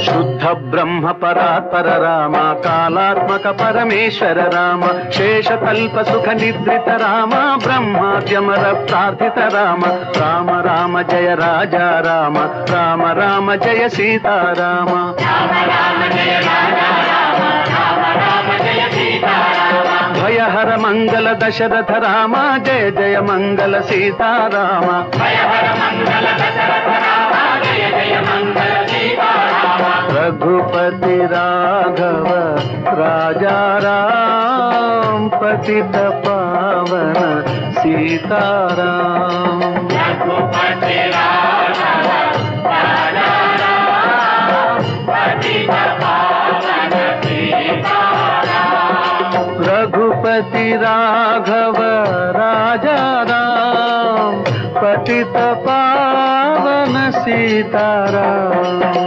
शुद्ध ब्रह्म परात्पर राम कालात्मक परमेश्वर राम शेषकल्प सुख निद्रित राम ब्रह्माद्यमर प्रार्थित राम राम राम जय राजा राम राम राम जय सीता राम भयहर मंगल दशरथ राम जय जय मंगल सीता राम रघुपति राघव राजा राम पतित पावन सीताराम रघुपति राघव राजा राम पतित पावन सीताराम रघुपति राघव राजा राम पतित पावन सीताराम